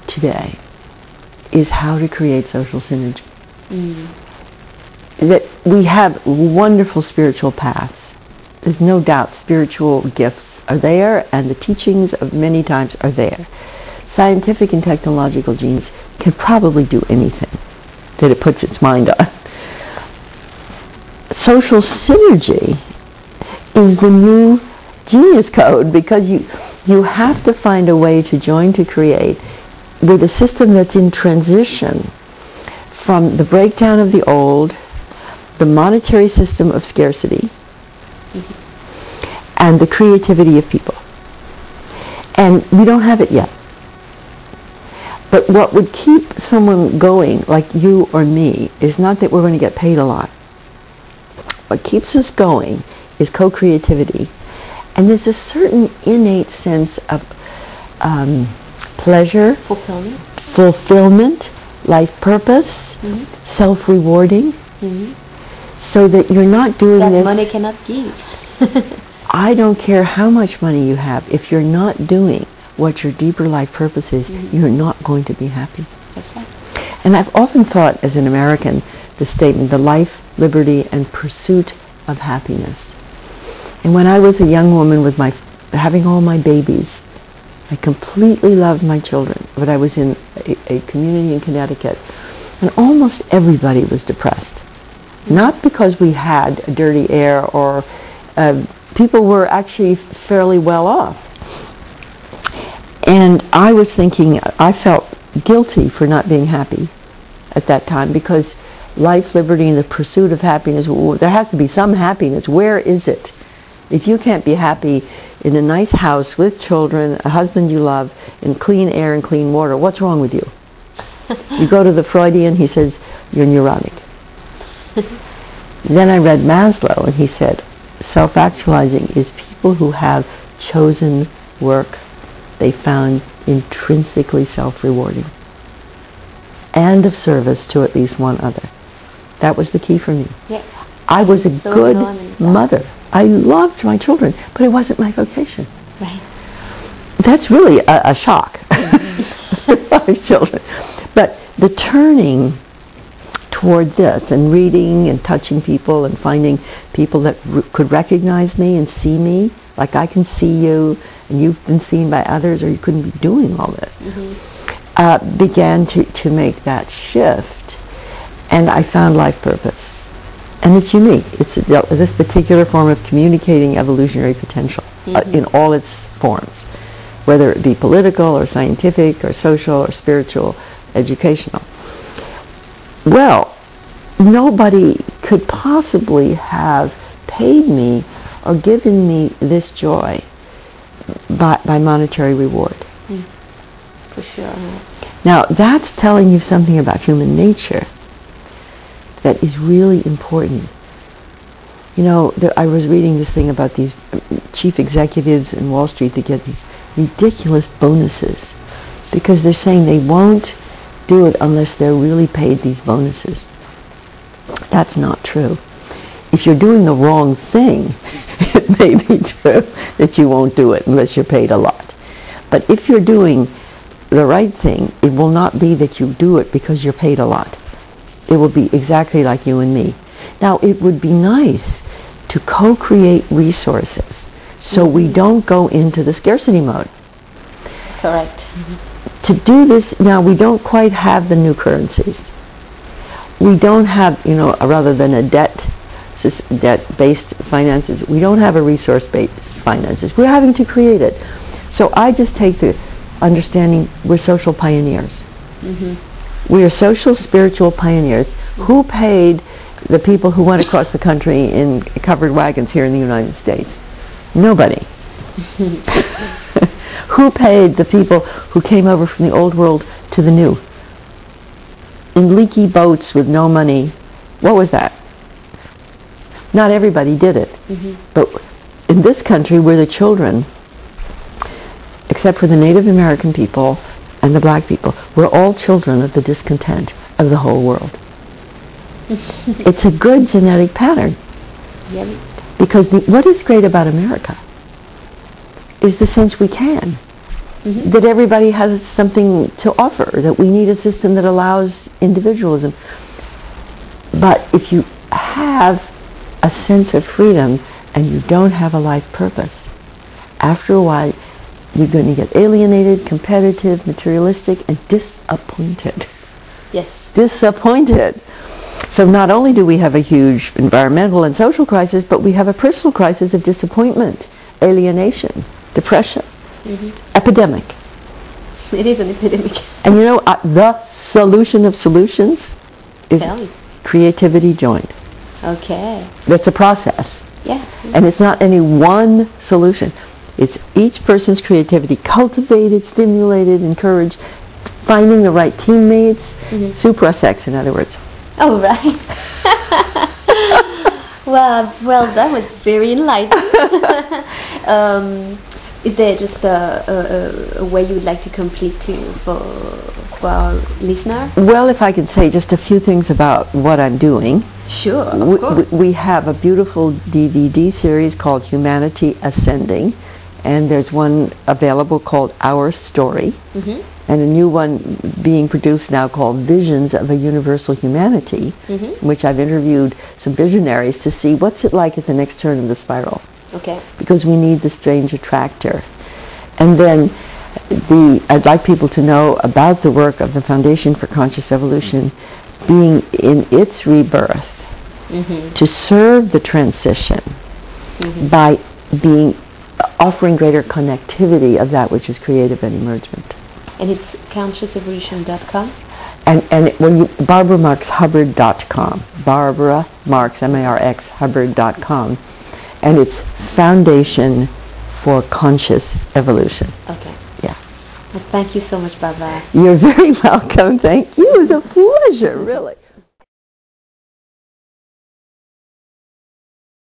today is how to create social synergy. That we have wonderful spiritual paths. There's no doubt spiritual gifts are there, and the teachings of many times are there. Scientific and technological genius can probably do anything that it puts its mind on. Social synergy is the new genius code, because you have to find a way to join to create with a system that's in transition from the breakdown of the old, the monetary system of scarcity, and the creativity of people. And we don't have it yet. But what would keep someone going, like you or me, is not that we're going to get paid a lot. What keeps us going is co-creativity. And there's a certain innate sense of pleasure, fulfillment, life purpose, self-rewarding, so that you're not doing that this. Money cannot give. I don't care how much money you have. If you're not doing what your deeper life purpose is, you're not going to be happy. That's right. And I've often thought, as an American, the statement, the life, liberty, and pursuit of happiness. And when I was a young woman with having all my babies, I completely loved my children, but I was in a community in Connecticut, and almost everybody was depressed. Not because we had dirty air or people were actually fairly well off. And I was thinking, I felt guilty for not being happy at that time, because life, liberty, and the pursuit of happiness, there has to be some happiness. Where is it? If you can't be happy in a nice house with children, a husband you love, in clean air and clean water, what's wrong with you? You go to the Freudian, he says, you're neurotic. Then I read Maslow, and he said, self-actualizing is people who have chosen work they found intrinsically self-rewarding and of service to at least one other. That was the key for me. Yeah. I was a good mother. I loved my children, but it wasn't my vocation. Right. That's really a shock. 5 children. But the turning toward this, and reading and touching people and finding people that could recognize me and see me, like I can see you and you've been seen by others, or you couldn't be doing all this, began to make that shift. And I found life purpose. And it's unique. It's this particular form of communicating evolutionary potential in all its forms, whether it be political or scientific or social or spiritual, educational. Well, nobody could possibly have paid me or given me this joy by monetary reward. For sure. Now, that's telling you something about human nature that is really important. You know, I was reading this thing about these chief executives in Wall Street that get these ridiculous bonuses because they're saying they won't do it unless they're really paid these bonuses. That's not true. If you're doing the wrong thing, it may be true that you won't do it unless you're paid a lot. But if you're doing the right thing, it will not be that you do it because you're paid a lot. It will be exactly like you and me. Now, it would be nice to co-create resources so we don't go into the scarcity mode. Correct. To do this, now we don't quite have the new currencies. We don't have, you know, rather than a debt-based finances, we don't have a resource-based finances. We're having to create it. So I just take the understanding we're social pioneers. We are social, spiritual pioneers. Who paid the people who went across the country in covered wagons here in the United States? Nobody. Who paid the people who came over from the old world to the new? In leaky boats with no money. What was that? Not everybody did it. But in this country, we're the children, except for the Native American people and the black people. We're all children of the discontent of the whole world. It's a good genetic pattern. Because what is great about America is the sense we can. that everybody has something to offer, that we need a system that allows individualism. But if you have a sense of freedom and you don't have a life purpose, after a while you're going to get alienated, competitive, materialistic, and disappointed. Yes. Disappointed. So not only do we have a huge environmental and social crisis, but we have a personal crisis of disappointment, alienation, depression, epidemic. It is an epidemic. And you know, the solution of solutions is Tell me. creativity joined. Okay. That's a process. Yeah. And it's not any one solution. It's each person's creativity cultivated, stimulated, encouraged, finding the right teammates, supra-sex, in other words. Oh, right. Well, that was very enlightening. Is there just a way you would like to complete for our listener? Well, if I could say just a few things about what I'm doing. Sure, of course. We have a beautiful DVD series called Humanity Ascending, and there's one available called Our Story, and a new one being produced now called Visions of a Universal Humanity, which I've interviewed some visionaries to see what's it like at the next turn of the spiral. Okay. Because we need the strange attractor. And then I'd like people to know about the work of the Foundation for Conscious Evolution being in its rebirth to serve the transition by offering greater connectivity of that which is creative and emergent. And it's consciousevolution.com? And when you, BarbaraMarxHubbard.com, Barbara Marx, M-A-R-X, Hubbard.com, and it's Foundation for Conscious Evolution. Okay. Yeah. Well, thank you so much, Barbara. You're very welcome. Thank you. It was a pleasure, really.